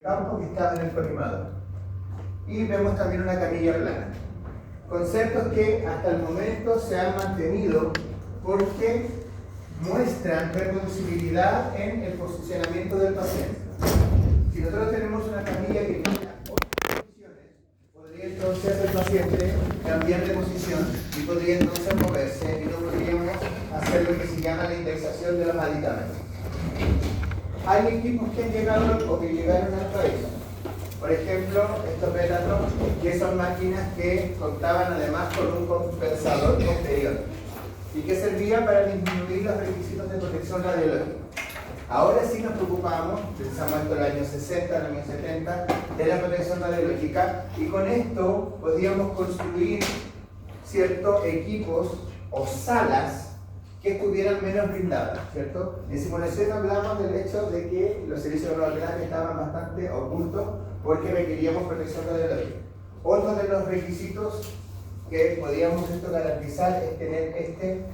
campo que estaba en el colimador. Y vemos también una camilla plana. Conceptos que hasta el momento se han mantenido porque muestran reproducibilidad en el posicionamiento del paciente. Si nosotros tenemos una camilla que tiene 8 posiciones, podría entonces el paciente cambiar de posición y podría entonces moverse y no podríamos hacer lo que se llama la indexación de los aditamentos. Hay equipos que han llegado o que llegaron al país. Por ejemplo, estos Velator, que son máquinas que contaban además con un compensador posterior y que servían para disminuir los requisitos de protección radiológica. Ahora sí nos preocupamos, pensamos esto en el año 60, en el año 70, de la protección radiológica, y con esto podíamos construir ciertos equipos o salas que estuvieran menos blindadas, ¿cierto? En simulación hablamos del hecho de que los servicios de radioterapia estaban bastante ocultos porque requeríamos protección radiológica. Otro de los requisitos que podíamos garantizar es tener este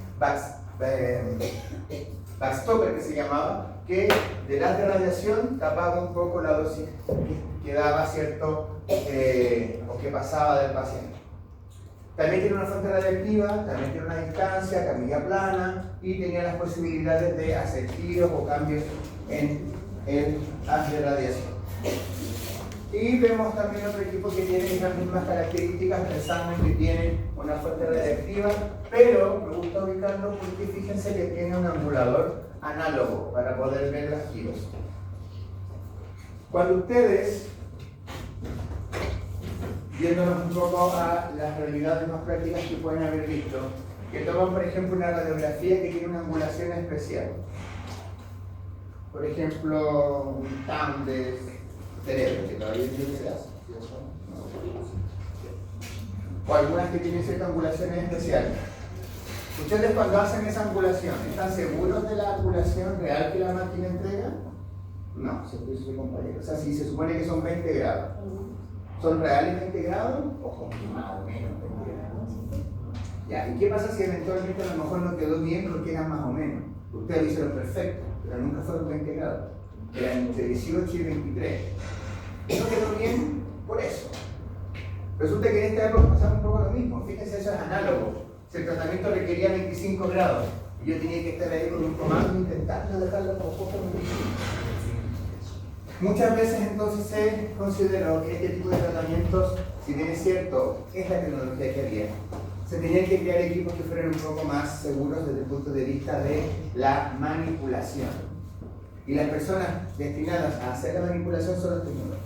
backstopper que se llamaba, que de la radiación tapaba un poco la dosis que daba, ¿cierto? O que pasaba del paciente. También tiene una fuente radiactiva, también tiene una distancia, camilla plana y tenía las posibilidades de hacer giros o cambios en el haz de radiación. Y vemos también otro equipo que tiene las mismas características, pensando en que tiene una fuente radiactiva, pero me gusta ubicarlo porque fíjense que tiene un angulador análogo para poder ver los giros. Cuando ustedes, viéndonos un poco a las realidades más prácticas que pueden haber visto, que toman por ejemplo una radiografía que tiene una angulación especial, por ejemplo un TAM de cerebro, que todavía no se hace, o algunas que tienen ciertas angulaciones especiales. Ustedes cuando hacen esa angulación, ¿están seguros de la angulación real que la máquina entrega? No, se puede su compañero. O sea, si se supone que son 20 grados, ¿son reales 20 grados? Ojo, más o menos 20 grados. Ya, ¿y qué pasa si eventualmente a lo mejor no quedó bien porque eran más o menos? Ustedes lo hicieron perfecto, pero nunca fueron 20 grados. Eran entre 18 y 23. No quedó bien por eso. Resulta que en esta época pasaba un poco lo mismo. Fíjense, eso es análogo. Si el tratamiento requería 25 grados y yo tenía que estar ahí con un comando intentando dejarlo como poco. Muchas veces entonces se consideró que este tipo de tratamientos, si bien es cierto, es la tecnología que había, se tenían que crear equipos que fueran un poco más seguros desde el punto de vista de la manipulación. Y las personas destinadas a hacer la manipulación son los tecnólogos.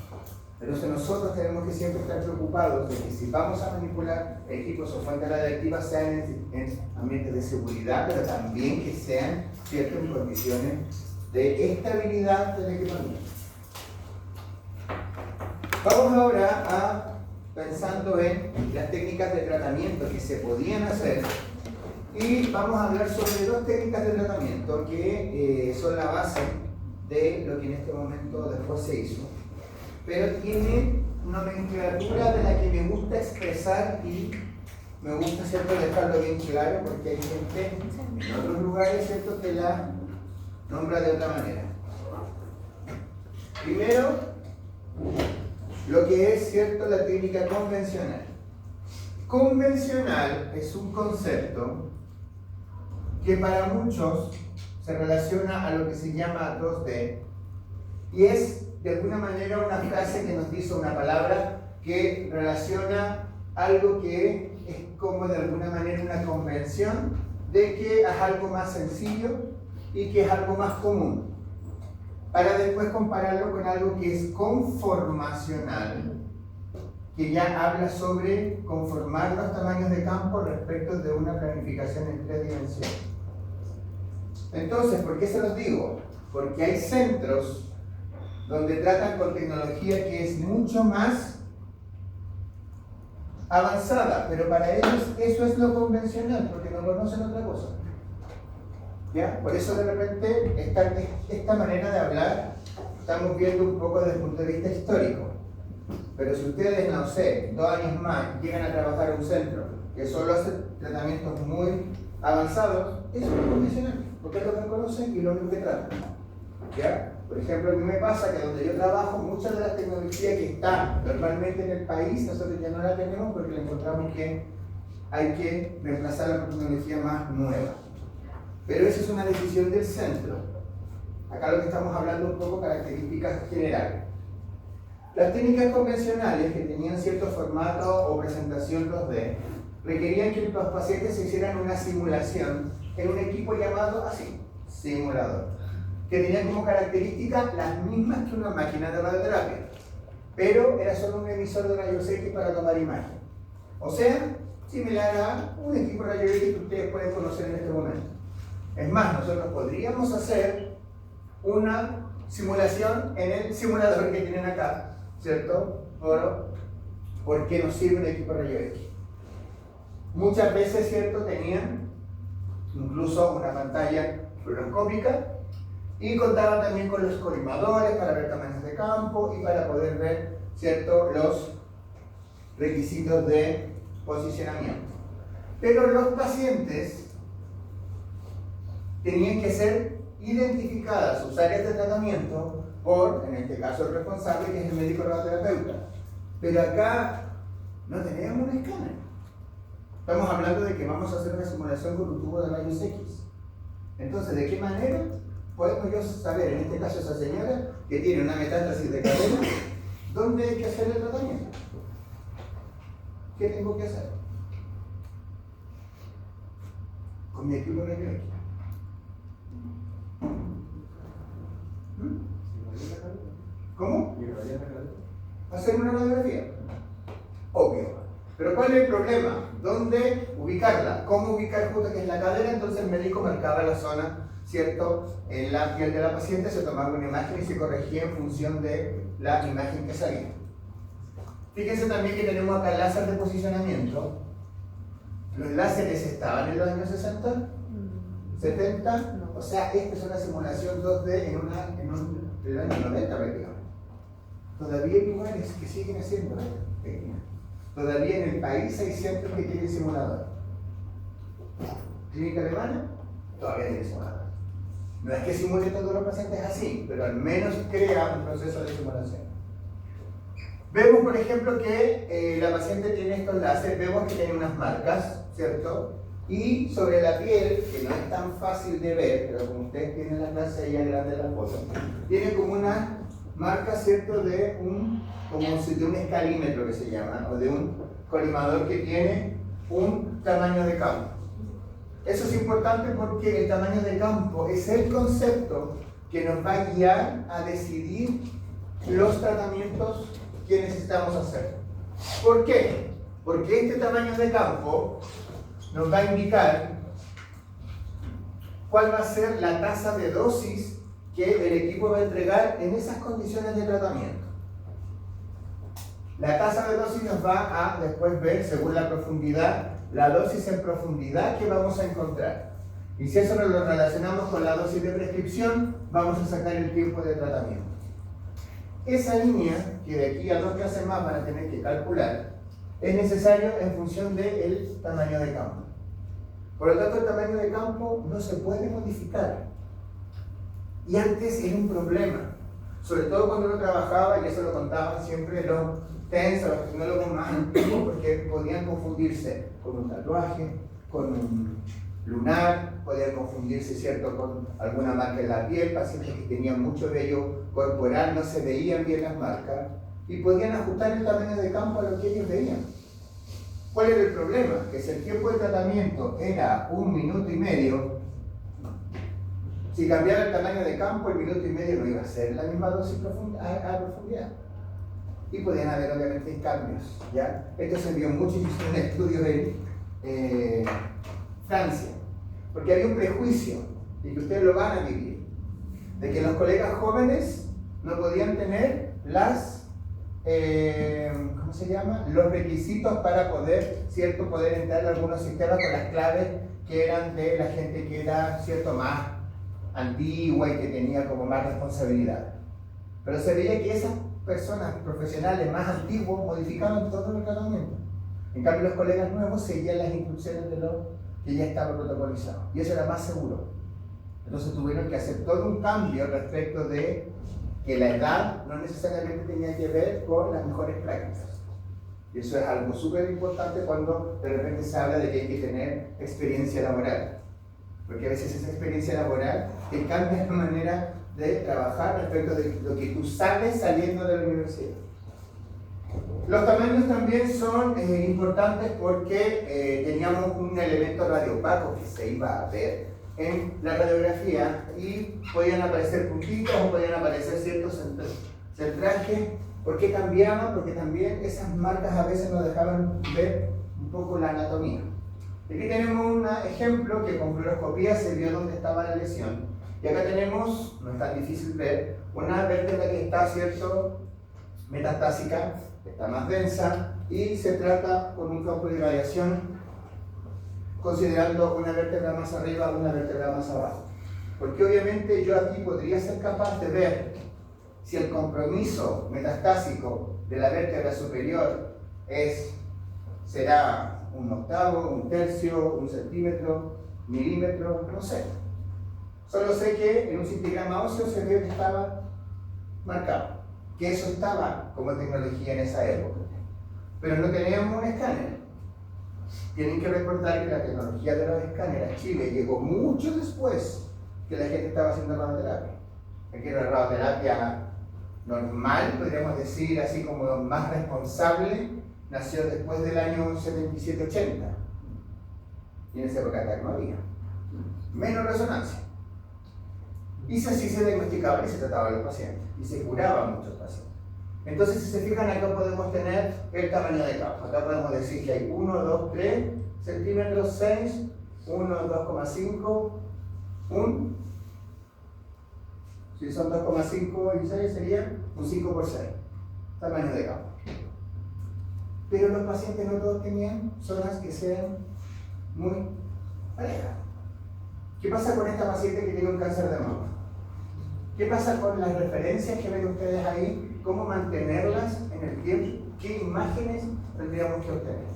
Entonces nosotros tenemos que siempre estar preocupados de que si vamos a manipular equipos o fuentes radiactivas sean en ambientes de seguridad, pero también que sean ciertas en condiciones de estabilidad del equipamiento. Vamos ahora a pensando en las técnicas de tratamiento que se podían hacer y vamos a hablar sobre 2 técnicas de tratamiento que son la base de lo que en este momento después se hizo, pero tiene una nomenclatura de la que me gusta expresar y me gusta, ¿cierto?, dejarlo bien claro porque hay gente en otros lugares, ¿cierto?, que la nombra de otra manera. Primero, lo que es, ¿cierto?, la técnica convencional. Convencional es un concepto que para muchos se relaciona a lo que se llama 2D y es de alguna manera una frase que nos dice una palabra que relaciona algo que es como de alguna manera una convención de que es algo más sencillo y que es algo más común, para después compararlo con algo que es conformacional, que ya habla sobre conformar los tamaños de campo respecto de una planificación en 3 dimensiones. Entonces, ¿por qué se los digo? Porque hay centros donde tratan con tecnología que es mucho más avanzada, pero para ellos eso es lo convencional, porque no conocen otra cosa. ¿Ya? Por eso de repente esta manera de hablar estamos viendo un poco desde el punto de vista histórico. Pero si ustedes, no sé, 2 años más llegan a trabajar en un centro que solo hace tratamientos muy avanzados, eso es lo convencional, porque es lo que conocen y lo único que tratan. ¿Ya? Por ejemplo, a mí me pasa que donde yo trabajo, mucha de la tecnología que está normalmente en el país, nosotros ya no la tenemos porque le encontramos que hay que reemplazarla por tecnología más nueva. Pero eso es una decisión del centro. Acá lo que estamos hablando un poco características generales. Las técnicas convencionales que tenían cierto formato o presentación 2D requerían que los pacientes se hicieran una simulación en un equipo llamado así, simulador, que tenía como características las mismas que una máquina de radioterapia, pero era solo un emisor de rayos X para tomar imagen. O sea, similar a un equipo de rayos X que ustedes pueden conocer en este momento. Es más, nosotros podríamos hacer una simulación en el simulador que tienen acá, ¿cierto? ¿Por qué nos sirve un equipo de rayos X? Muchas veces, ¿cierto? Tenían incluso una pantalla fluoroscópica y contaban también con los colimadores para ver tamaños de campo y para poder ver, ¿cierto?, los requisitos de posicionamiento. Pero los pacientes tenían que ser identificadas sus áreas de tratamiento por, en este caso, el responsable, que es el médico radioterapeuta. Pero acá no teníamos un escáner. Estamos hablando de que vamos a hacer una simulación con un tubo de rayos X. Entonces, ¿de qué manera podemos yo saber, en este caso esa señora, que tiene una metástasis de cadera, dónde hay que hacer el tratamiento? ¿Qué tengo que hacer? Con mi equipo de rayos X. ¿Cómo? Hacer una radiografía. Obvio. Pero ¿cuál es el problema? ¿Dónde ubicarla? ¿Cómo ubicar justo que es la cadera? Entonces el médico marcaba la zona, ¿cierto? En la piel de la paciente se tomaba una imagen y se corregía en función de la imagen que salía. Fíjense también que tenemos acá láser de posicionamiento. Los láseres estaban en los años 60, 70. O sea, esta es una simulación 2D en el año 90 prácticamente. Todavía hay lugares que siguen haciendo esto. Todavía en el país hay centros que tienen simulador. Clínica alemana todavía tiene simulador. No es que simule todos los pacientes así, pero al menos crea un proceso de simulación. Vemos, por ejemplo, que la paciente tiene estos láseres, vemos que tiene unas marcas, ¿cierto? Y sobre la piel, que no es tan fácil de ver, pero como ustedes tienen la clase ahí grande de la foto, tiene como una marca, ¿cierto?, de un escalímetro que se llama, o de un colimador que tiene un tamaño de campo. Eso es importante porque el tamaño de campo es el concepto que nos va a guiar a decidir los tratamientos que necesitamos hacer. ¿Por qué? Porque este tamaño de campo nos va a indicar cuál va a ser la tasa de dosis que el equipo va a entregar en esas condiciones de tratamiento. La tasa de dosis nos va a después ver, según la profundidad, la dosis en profundidad que vamos a encontrar. Y si eso lo relacionamos con la dosis de prescripción, vamos a sacar el tiempo de tratamiento. Esa línea, que de aquí a 2 clases más van a tener que calcular, es necesario en función del tamaño de campo. Por lo tanto, el tamaño de campo no se puede modificar. Y antes era un problema, sobre todo cuando uno trabajaba, y eso lo contaban siempre los TENS, los tecnólogos más antiguos, porque podían confundirse con un tatuaje, con un lunar, podían confundirse, ¿cierto?, con alguna marca en la piel, pacientes que tenían mucho vello corporal, no se veían bien las marcas, y podían ajustar el tamaño de campo a lo que ellos veían. ¿Cuál era el problema? Que si el tiempo de tratamiento era 1 minuto y medio, si cambiara el tamaño de campo, el minuto y medio no iba a ser la misma dosis a profundidad. Y podían haber obviamente cambios, ¿ya? Esto se vio mucho en estudios en Francia, porque había un prejuicio, y que ustedes lo van a vivir, de que los colegas jóvenes no podían tener ¿cómo se llama?, los requisitos para poder, ¿cierto?, poder entrar en algunos sistemas con las claves que eran de la gente que era, ¿cierto?, más antigua y que tenía como más responsabilidad. Pero se veía que esas personas profesionales más antiguos modificaban todo el tratamiento. En cambio, los colegas nuevos seguían las instrucciones de lo que ya estaba protocolizado. Y eso era más seguro. Entonces tuvieron que hacer todo un cambio respecto de que la edad no necesariamente tenía que ver con las mejores prácticas. Y eso es algo súper importante cuando de repente se habla de que hay que tener experiencia laboral. Porque a veces esa experiencia laboral te cambia la manera de trabajar respecto de lo que tú sabes saliendo de la universidad. Los tamaños también son importantes porque teníamos un elemento radiopaco que se iba a ver en la radiografía y podían aparecer puntitos o podían aparecer ciertos centrajes. ¿Por qué cambiaban? Porque también esas marcas a veces nos dejaban ver un poco la anatomía. Aquí tenemos un ejemplo que con fluoroscopía se vio dónde estaba la lesión. Y acá tenemos, no es tan difícil ver, una vértebra que está, ¿cierto?, metastásica, está más densa y se trata con un campo de irradiación considerando una vértebra más arriba o una vértebra más abajo. Porque obviamente yo aquí podría ser capaz de ver si el compromiso metastásico de la vértebra superior será un octavo, un tercio, un centímetro, milímetro, no sé. Solo sé que en un cintigrama óseo se ve que estaba marcado, que eso estaba como tecnología en esa época. Pero no teníamos un escáner. Tienen que recordar que la tecnología de los escáneres a Chile llegó mucho después que la gente estaba haciendo radioterapia. Aquí la radioterapia normal, podríamos decir, así como más responsable, nació después del año 77-80. Y en esa época no había. Menos resonancia. Y así se diagnosticaban y se trataban los pacientes. Y se curaban muchos pacientes. Entonces, si se fijan, acá podemos tener el tamaño de campo. Acá podemos decir que hay 1, 2, 3 centímetros, 6, 1, 2,5, 1. Si son 2,5 y 6 sería un 5 por 6. Tamaño de campo. Pero los pacientes no todos tenían zonas que sean muy parejas. ¿Qué pasa con esta paciente que tiene un cáncer de mama? ¿Qué pasa con las referencias que ven ustedes ahí? ¿Cómo mantenerlas en el tiempo? ¿Qué imágenes tendríamos que obtener?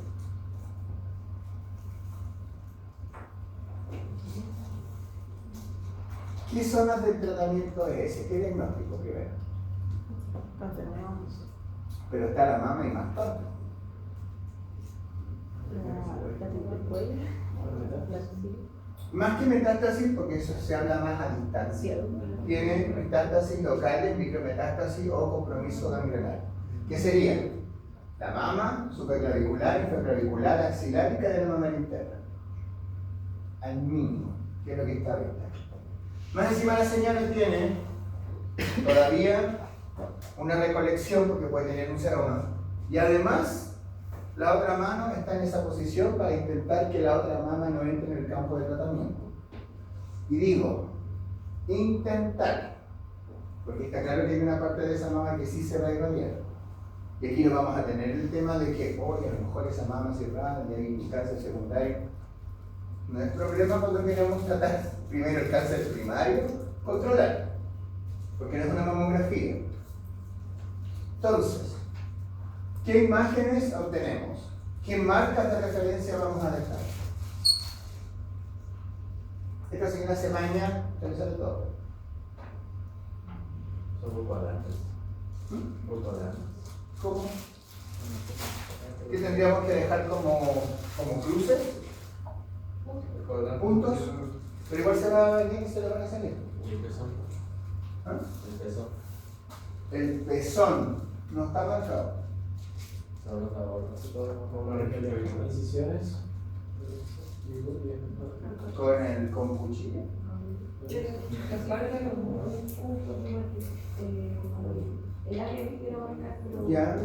¿Qué zonas del tratamiento es ese? ¿Qué diagnóstico primero? Cáncer de mama. Pero está la mama y más tonta. La del cuello. Más que metástasis, porque eso se habla más a distancia, tiene metástasis locales, micrometástasis o compromiso ganglionar. ¿Qué sería? La mama, supraclavicular, infraclavicular, axilar y cadena mamaria interna. Al mínimo, que es lo que está ahorita. Más encima la señal tiene todavía una recolección, porque puede tener un seroma. Y además, la otra mano está en esa posición para intentar que la otra mama no entre en el campo de tratamiento. Y digo, intentar, porque está claro que hay una parte de esa mama que sí se va a irradiar. Y aquí no vamos a tener el tema de que, oye, a lo mejor esa mama se irradia y hay un cáncer secundario. No es problema cuando queremos tratar primero el cáncer primario, controlar, porque no es una mamografía. Entonces, ¿qué imágenes obtenemos? ¿Qué marcas de referencia vamos a dejar? Esta señora se baña, se le sale todo. Son muy cuadrantes. Muy cuadrantes. ¿Cómo? ¿Qué tendríamos que dejar como cruces? Puntos. Pero igual se va a bañar y se le van a salir. ¿Y el pezón? ¿Ah? El pezón. El pezón no está marcado. Incisiones. Con cuchillo. Ya,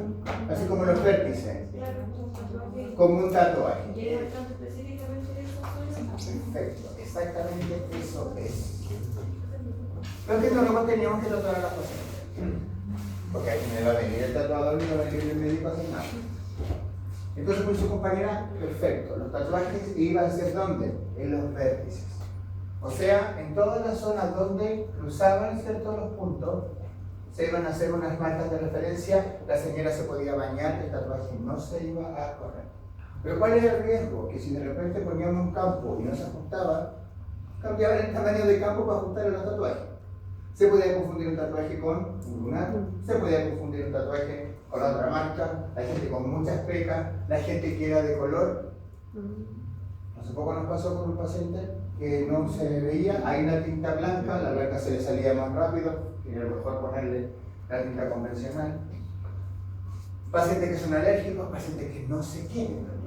así como los vértices, como un tatuaje. Perfecto, exactamente eso es. Lo que nosotros teníamos que tatuar a las pacientes, porque aquí me va a venir el tatuador y no va a venir el médico a hacer nada. Entonces con su compañera, perfecto, los tatuajes iban a ser ¿dónde? En los vértices. O sea, en todas las zonas donde cruzaban ciertos los puntos, se iban a hacer unas marcas de referencia, la señora se podía bañar, el tatuaje no se iba a correr. Pero ¿cuál es el riesgo? Que si de repente poníamos un campo y no se ajustaba, cambiaban el tamaño de campo para ajustar a los tatuajes. Se podía confundir un tatuaje con un lunar, se podía confundir un tatuaje con otra marca, la gente con muchas pecas, la gente que era de color. Hace poco nos pasó con un paciente que no se veía, hay una tinta blanca, la blanca se le salía más rápido, que era mejor ponerle la tinta convencional. Pacientes que son alérgicos, pacientes que no se quieren ver.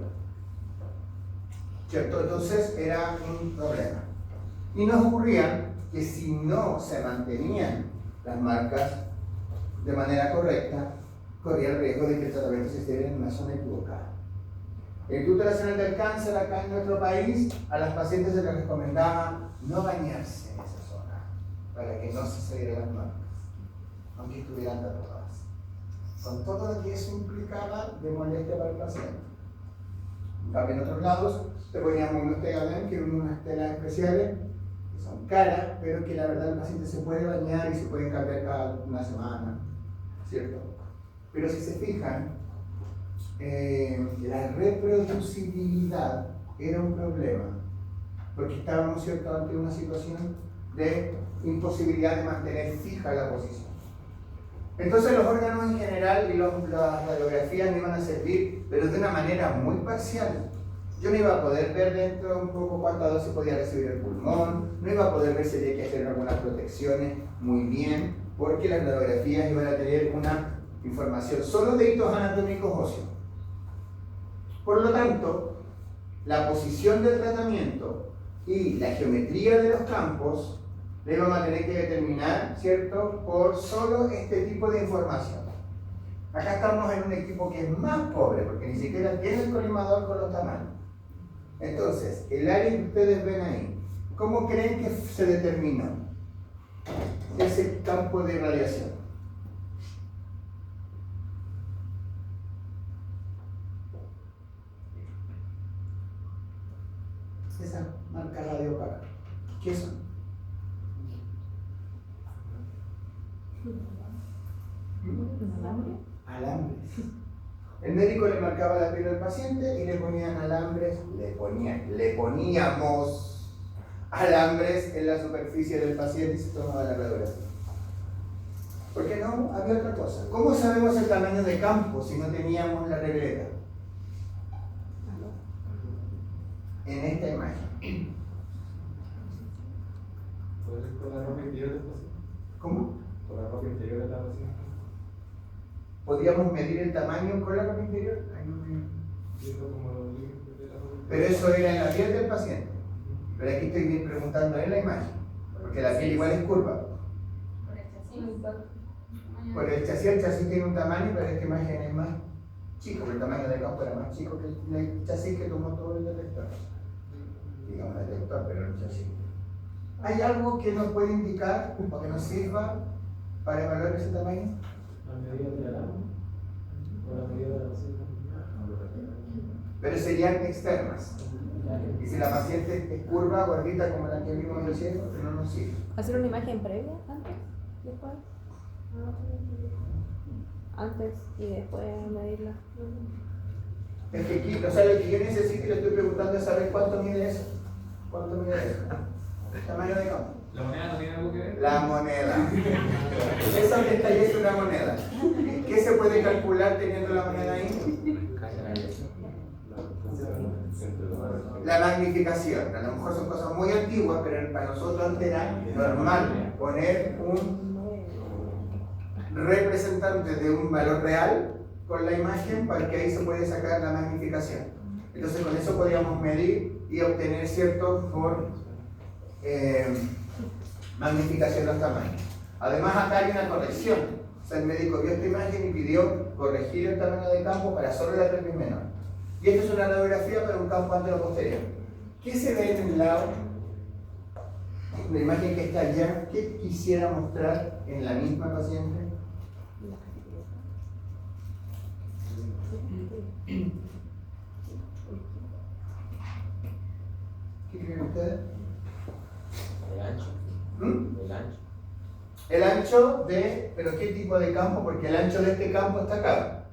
¿Cierto? Entonces era un problema. Y nos ocurría que si no se mantenían las marcas de manera correcta, corría el riesgo de que el tratamiento se hiciera en una zona equivocada. El Instituto Nacional del Cáncer acá en nuestro país, a las pacientes se les recomendaba no bañarse en esa zona para que no se salieran las marcas, aunque estuvieran tatuadas, con todo lo que eso implicaba de molestia para el paciente. En cambio, en otros lados te poníamos unos tegamen, que eran unas telas especiales que son caras, pero que la verdad el paciente se puede bañar y se pueden cambiar cada una semana, ¿cierto? Pero si se fijan, la reproducibilidad era un problema, porque estábamos, ¿cierto?, ante una situación de imposibilidad de mantener fija la posición. Entonces los órganos en general y las radiografías me iban a servir, pero de una manera muy parcial. Yo no iba a poder ver dentro un poco cuánta dosis podía recibir el pulmón, no iba a poder ver si había que hacer algunas protecciones muy bien, porque las radiografías iban a tener una información solo de hitos anatómicos óseos. Por lo tanto, la posición del tratamiento y la geometría de los campos la íbamos a tener que determinar, ¿cierto?, por solo este tipo de información. Acá estamos en un equipo que es más pobre, porque ni siquiera tiene el colimador con los tamaños. Entonces, el área que ustedes ven ahí, ¿cómo creen que se determinó ese campo de irradiación? Esa marca radiopaca, ¿qué son? Alambres. El médico le marcaba la piel al paciente y le ponían alambres, le poníamos alambres en la superficie del paciente y se tomaba la radiografía. Porque no había otra cosa. ¿Cómo sabemos el tamaño de campo si no teníamos la regleta? En esta imagen. ¿Puedes ir con la ropa interior del paciente? ¿Cómo? Con la ropa interior de la paciente. ¿Podríamos medir el tamaño con la ropa interior? Viendo como los límites de la ropa interior. Pero eso era en la piel del paciente. Pero aquí estoy preguntando en la imagen, porque la piel igual es curva. Por el chasis tiene un tamaño, pero esta imagen es más chico, el tamaño del campo era más chico que el chasis que tomó todo el detector. Digamos el detector, pero el chasis. ¿Hay algo que nos puede indicar o que nos sirva para evaluar ese tamaño? La medida de la lama o la medida de la paciente. Pero serían externas. Y si la paciente es curva, gordita como la que vimos recién, no nos sirve. ¿Hacer una imagen previa, antes, después? Antes y después medirla. Es que aquí, o sea, lo que yo necesito y le estoy preguntando es saber cuánto mide eso. ¿Cuánto mide eso? El tamaño de campo. ¿La moneda no tiene algo que ver? La moneda. Esa que está ahí es una moneda. ¿Qué se puede calcular teniendo la moneda ahí? La magnificación. A lo mejor son cosas muy antiguas, pero para nosotros antes era normal poner un representante de un valor real con la imagen para que ahí se puede sacar la magnificación. Entonces con eso podríamos medir y obtener cierto por magnificación de los tamaños. Además acá hay una corrección. O sea, el médico vio esta imagen y pidió corregir el tamaño del campo para solo la pelvis menor. Y esto es una radiografía para un campo antero-posterior. ¿Qué se ve en el lado? La imagen que está allá, ¿qué quisiera mostrar en la misma paciente? ¿Qué creen ustedes? El ancho. ¿Mm? El ancho. El ancho de, pero ¿qué tipo de campo? Porque el ancho de este campo está acá,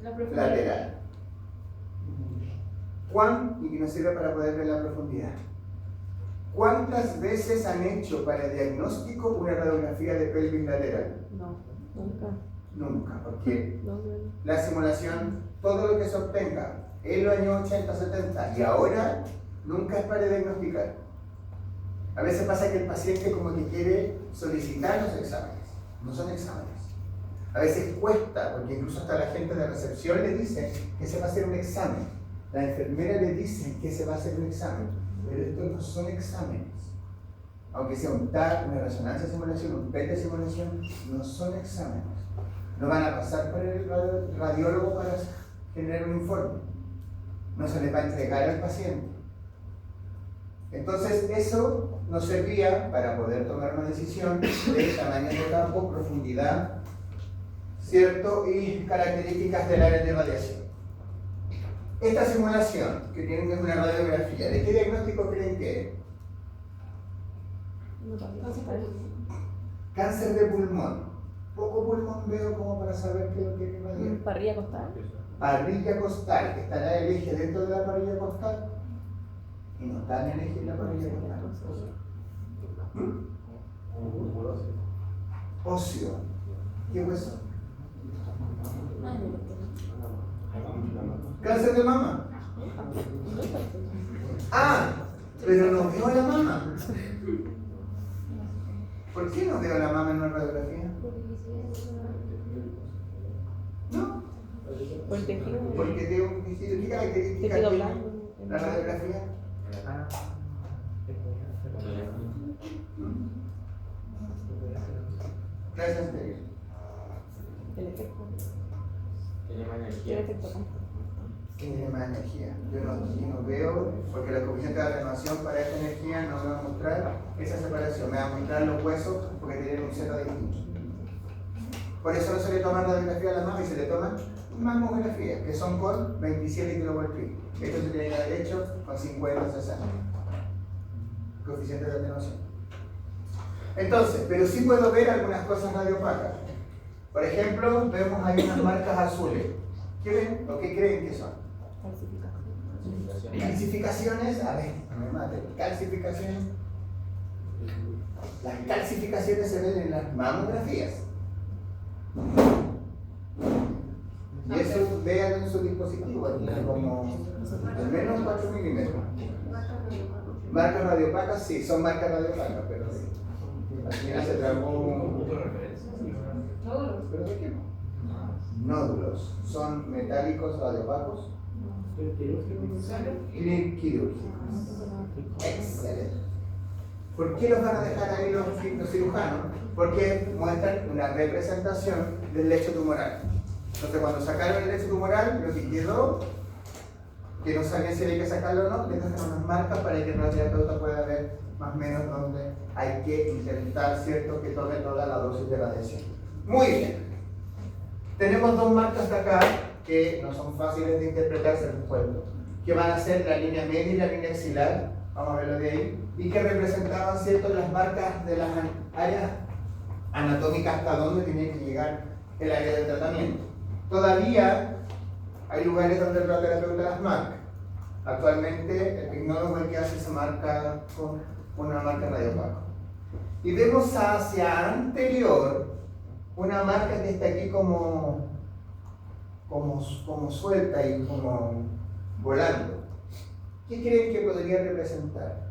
Lateral. lateral. ¿Cuán? Y que nos sirve para poder ver la profundidad. ¿Cuántas veces han hecho para diagnóstico una radiografía de pelvis lateral? No, nunca. Nunca, porque No, no. la simulación, todo lo que se obtenga en los años 80, 70 y ahora, nunca es para diagnosticar. A veces pasa que el paciente como que quiere solicitar los exámenes, no son exámenes. A veces cuesta, porque incluso hasta la gente de recepción le dice que se va a hacer un examen. La enfermera le dice que se va a hacer un examen, pero estos no son exámenes. Aunque sea un TAC, una resonancia de simulación, un PET de simulación, no son exámenes. No van a pasar por el radiólogo para generar un informe. No se les va a entregar al paciente. Entonces eso nos servía para poder tomar una decisión de tamaño de campo, profundidad, ¿cierto? Y características del área de radiación. Esta simulación, que tienen una radiografía, ¿de qué diagnóstico creen que es? No, Cáncer de pulmón. Poco pulmón veo como para saber qué es lo que es radiar. Parrilla costal. Parrilla costal, que estará el eje dentro de la parrilla costal. Y no está en el eje de la parrilla costal. Óseo. ¿Qué hueso? Cáncer de mama. Ah, pero no veo la mama. ¿Por qué no veo la mama en una radiografía? No, Por el tejido. porque tengo un tejido. ¿Qué características Tejido tiene blanco. la radiografía? Clase anterior. El efecto. Tiene más El energía. efecto. Tiene más energía. Yo no veo, porque la coeficiente de renovación para esta energía no me va a mostrar esa separación, me va a mostrar los huesos porque tienen un Z distinto. Por eso no se le toma radiografía a la mama y se le toma mamografía, que son con 27 kV. Esto se tiene que haber hecho con 50 60. Coeficiente de atenuación. Entonces, pero sí puedo ver algunas cosas radiopacas. Por ejemplo, vemos ahí unas marcas azules. ¿Qué ven o qué creen que son? Calcificaciones, a ver, no me maten, calcificaciones. Las calcificaciones se ven en las mamografías. Y eso vean en su dispositivo, tiene como al menos 4 milímetros. Marcas radiopacas, sí, son marcas radiopacas, pero al final se tragó. ¿Pero de qué no? Nódulos, son metálicos radiopacos. Quirúrgicos. Excelente. ¿Por qué los van a dejar ahí los cirujanos? Porque muestran una representación del lecho tumoral. Entonces, cuando sacaron el lecho tumoral, lo que quedó, que no sabían si había que sacarlo o no, le dejan unas marcas para que el radioterapeuta pueda ver más o menos dónde hay que intentar, ¿cierto?, que tome toda la dosis de radiación. Muy bien. Tenemos dos marcas de acá que no son fáciles de interpretar, se los cuento, que van a ser la línea media y la línea axilar, vamos a verlo de ahí, y que representaban, ¿cierto?, las marcas de las áreas anatómicas hasta donde tenía que llegar el área de tratamiento. Todavía hay lugares donde el radioterapeuta las marca. Actualmente el tecnólogo es el que hace esa marca con una marca radiopaco. Y vemos hacia anterior una marca que está aquí como suelta y como volando. ¿Qué creen que podría representar?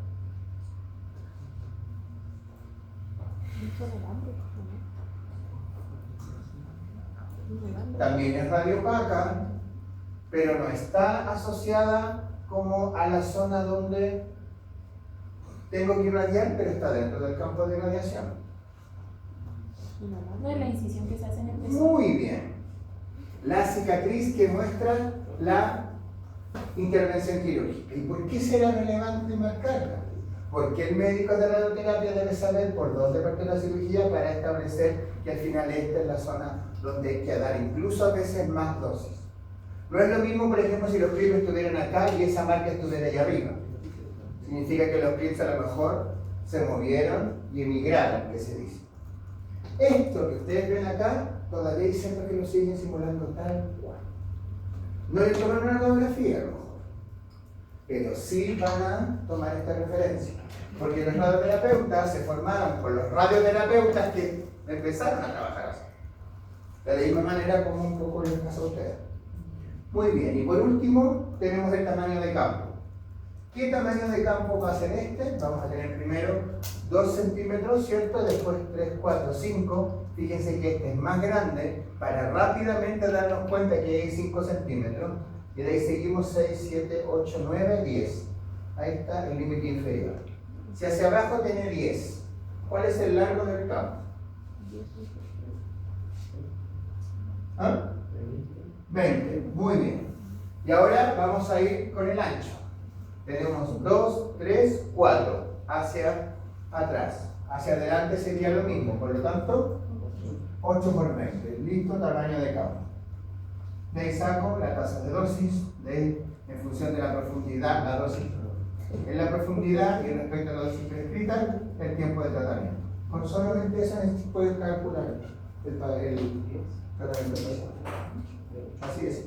También es radiopaca, pero no está asociada como a la zona donde tengo que irradiar, pero está dentro del campo de radiación. No es la incisión que se hace en el pezón. Muy bien. La cicatriz que muestra la intervención quirúrgica. ¿Y por qué será relevante marcarla? Porque el médico de radioterapia debe saber por dónde parte la cirugía para establecer que al final esta es la zona donde hay que dar incluso a veces más dosis. No es lo mismo, por ejemplo, si los clips estuvieran acá y esa marca estuviera allá arriba. Significa que los clips a lo mejor se movieron y emigraron, que se dice. Esto que ustedes ven acá, todavía hay centros que lo siguen simulando tal cual. No le toman una radiografía a lo mejor. pero sí van a tomar esta referencia. Porque los radioterapeutas se formaron con los radioterapeutas que empezaron a trabajar así. De la misma manera como un poco les pasa a ustedes. Muy bien, y por último tenemos el tamaño de campo. ¿Qué tamaño de campo va a ser este? Vamos a tener primero 2 centímetros, ¿cierto? Después 3, 4, 5. Fíjense que este es más grande para rápidamente darnos cuenta que hay 5 centímetros. Y de ahí seguimos 6, 7, 8, 9, 10. Ahí está el límite inferior. Si hacia abajo tiene 10, ¿cuál es el largo del campo? ¿Ah? 20, muy bien. Y ahora vamos a ir con el ancho. Tenemos 2, 3, 4 hacia atrás. Hacia adelante sería lo mismo, por lo tanto 8 por 20. Listo, tamaño de campo. De ahí saco la tasa de dosis en función de la profundidad, la dosis. En la profundidad y respecto a la dosis prescrita, el tiempo de tratamiento. Con solamente eso puedes calcular el tratamiento paciente. Así es.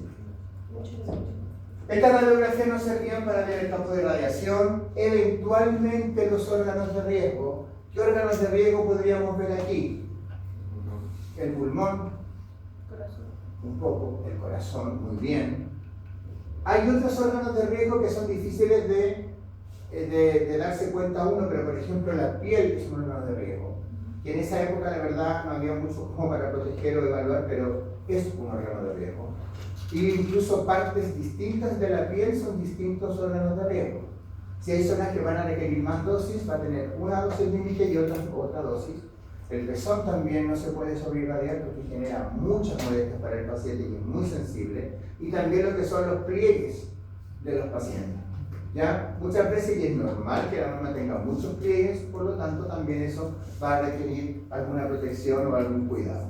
Estas radiografías nos servían para ver el campo de radiación, eventualmente los órganos de riesgo. ¿Qué órganos de riesgo podríamos ver aquí? El pulmón, un poco, el corazón, muy bien. Hay otros órganos de riesgo que son difíciles de darse cuenta uno, pero por ejemplo la piel es un órgano de riesgo. Que en esa época la verdad no había mucho como para proteger o evaluar, pero es un órgano de riesgo. Y incluso partes distintas de la piel son distintos órganos de riesgo. Si hay zonas que van a requerir más dosis, va a tener una dosis límite y otra dosis. El pezón también no se puede sobreirradiar porque genera muchas molestias para el paciente y es muy sensible. Y también lo que son los pliegues de los pacientes. ¿Ya? Muchas veces, y es normal que la mama tenga muchos pliegues, por lo tanto también eso va a requerir alguna protección o algún cuidado.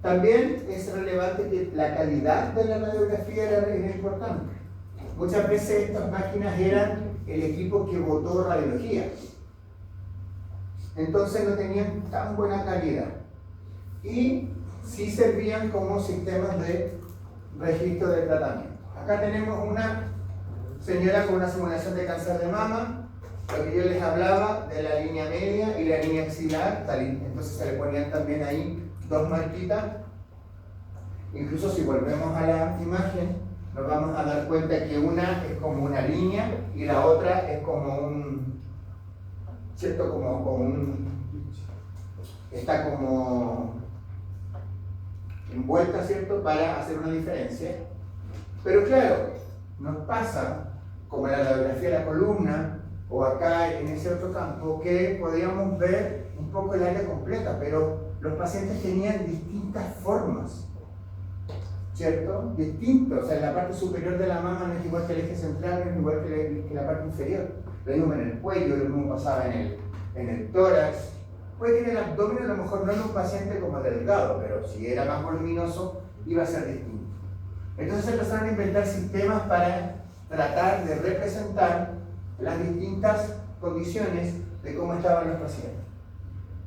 También es relevante que la calidad de la radiografía era importante. Muchas veces estas máquinas eran el equipo que votó radiología. Entonces no tenían tan buena calidad. Y sí servían como sistemas de registro de tratamiento. Acá tenemos una señora con una simulación de cáncer de mama. Lo que yo les hablaba de la línea media y la línea axilar. Entonces se le ponían también ahí 2 marquitas. Incluso si volvemos a la imagen, nos vamos a dar cuenta que una es como una línea y la otra es como un, ¿cierto? Como un, está como envuelta, ¿cierto? Para hacer una diferencia. Pero claro, nos pasa, como en la radiografía de la columna, o acá en ese otro campo, que podíamos ver un poco el área completa, pero los pacientes tenían distintas formas, ¿cierto? Distintos, o sea, la parte superior de la mama no es igual que el eje central, no es igual que la parte inferior. Lo mismo en el cuello, lo mismo pasaba en el tórax. Puede que en el abdomen a lo mejor no era un paciente como delgado, pero si era más voluminoso, iba a ser distinto. Entonces se empezaron a inventar sistemas para tratar de representar las distintas condiciones de cómo estaban los pacientes.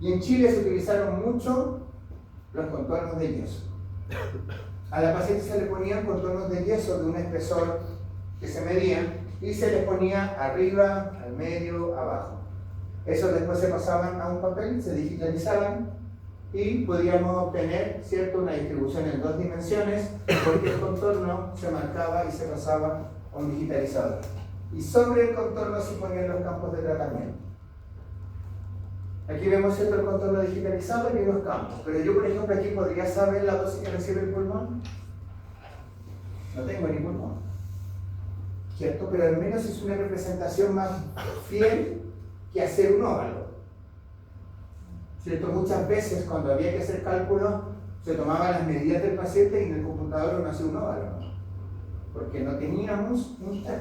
Y en Chile se utilizaron mucho los contornos de yeso. A la paciente se le ponían contornos de yeso de un espesor que se medía y se les ponía arriba, al medio, abajo. Esos después se pasaban a un papel, se digitalizaban y podíamos obtener, ¿cierto?, una distribución en 2 dimensiones porque el contorno se marcaba y se pasaba a un digitalizador. Y sobre el contorno se ponían los campos de tratamiento. Aquí vemos, ¿cierto?, el contorno digitalizado y los campos. Pero yo, por ejemplo, aquí podría saber la dosis que recibe el pulmón. No tengo ni pulmón, ¿cierto? Pero al menos es una representación más fiel que hacer un óvalo, ¿cierto? Muchas veces cuando había que hacer cálculos se tomaban las medidas del paciente y en el computador no hacía un óvalo, ¿no? Porque no teníamos un TAC.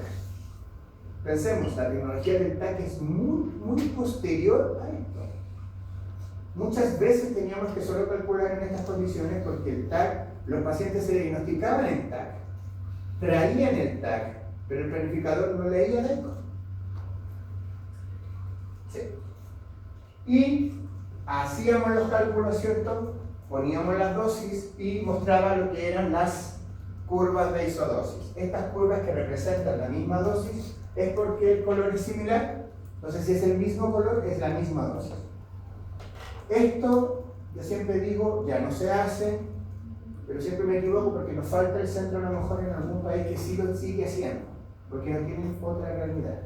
Pensemos, la tecnología del TAC es muy posterior a esto. Muchas veces teníamos que solo calcular en estas condiciones porque el TAC, los pacientes se diagnosticaban en TAC, traían el TAC, pero el planificador no leía el eco. Sí. Y hacíamos los cálculos, ¿cierto? Poníamos las dosis y mostraba lo que eran las curvas de isodosis. Estas curvas que representan la misma dosis es porque el color es similar, entonces si es el mismo color es la misma dosis. Esto, yo siempre digo, ya no se hace, pero siempre me equivoco porque nos falta el centro a lo mejor en algún país que sí lo sigue haciendo, porque no tienen otra realidad.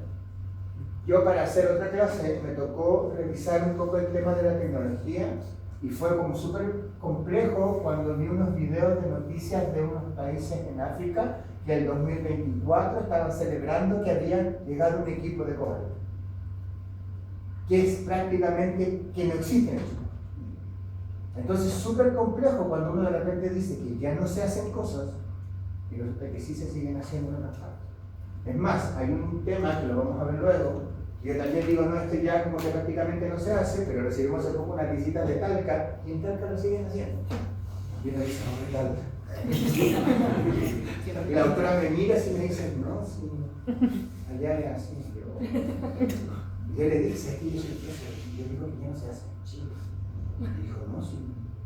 Yo para hacer otra clase me tocó revisar un poco el tema de la tecnología y fue como súper complejo cuando vi unos videos de noticias de unos países en África que el 2024 estaban celebrando que habían llegado un equipo de cobalto, que es prácticamente que no existen. Entonces es súper complejo cuando uno de repente dice que ya no se hacen cosas y resulta que sí se siguen haciendo en otras partes. Es más, hay un tema que lo vamos a ver luego, y yo también digo, no, esto ya como que prácticamente no se hace, pero recibimos hace poco unas visitas de Talca, y en Talca lo siguen haciendo. Y uno dice, no, de Talca. Y la autora me mira así y me dice, no, sí, allá es así. Y él le dice, aquí yo soy jefe, y yo digo que ya no se hace en Chile. Y dijo, no, sí,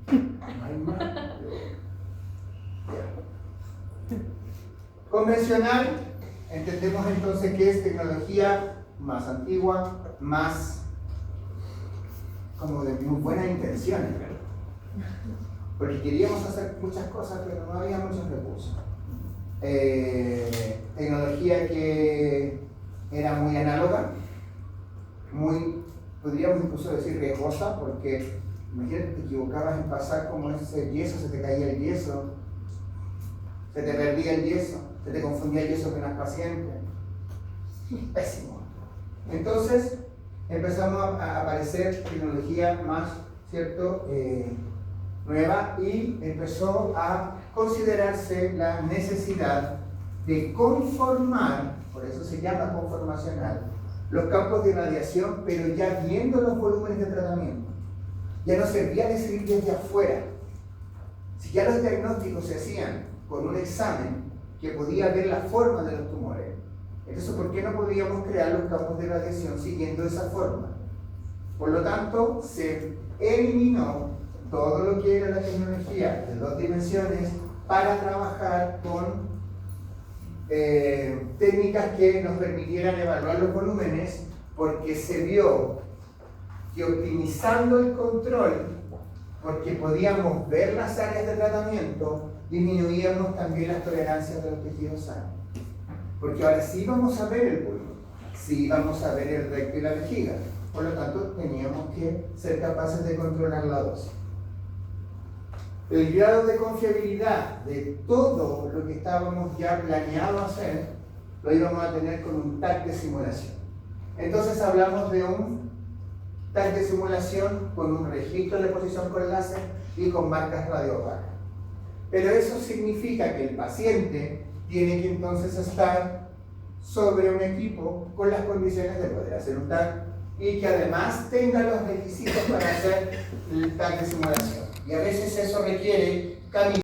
no hay más. Convencional, entendemos entonces que es tecnología más antigua, más como de muy buenas intenciones, ¿verdad? Porque queríamos hacer muchas cosas, pero no había muchos recursos. Tecnología que era muy análoga, muy, podríamos incluso decir riesgosa, porque imagínate, te equivocabas en pasar como ese yeso, se te caía el yeso, se te perdía el yeso, se te confundía el yeso con las pacientes. Pésimo. Entonces empezamos a aparecer tecnología más, ¿cierto?, nueva, y empezó a considerarse la necesidad de conformar, por eso se llama conformacional, los campos de radiación, pero ya viendo los volúmenes de tratamiento. Ya no servía decir desde afuera. Si ya los diagnósticos se hacían con un examen que podía ver la forma de los tumores, entonces ¿por qué no podíamos crear los campos de radiación siguiendo esa forma? Por lo tanto, se eliminó todo lo que era la tecnología de 2 dimensiones para trabajar con técnicas que nos permitieran evaluar los volúmenes, porque se vio que optimizando el control, porque podíamos ver las áreas de tratamiento, disminuíamos también las tolerancias de los tejidos sanos. Porque ahora sí vamos a ver el pulmón, sí vamos a ver el recto y la vejiga. Por lo tanto, teníamos que ser capaces de controlar la dosis. El grado de confiabilidad de todo lo que estábamos ya planeado hacer, lo íbamos a tener con un TAC de simulación. Entonces hablamos de un TAC de simulación con un registro de posición con láser y con marcas radioopacas. Pero eso significa que el paciente tiene que entonces estar sobre un equipo con las condiciones de poder hacer un TAC y que además tenga los requisitos para hacer el TAC de simulación. Y a veces eso requiere caminar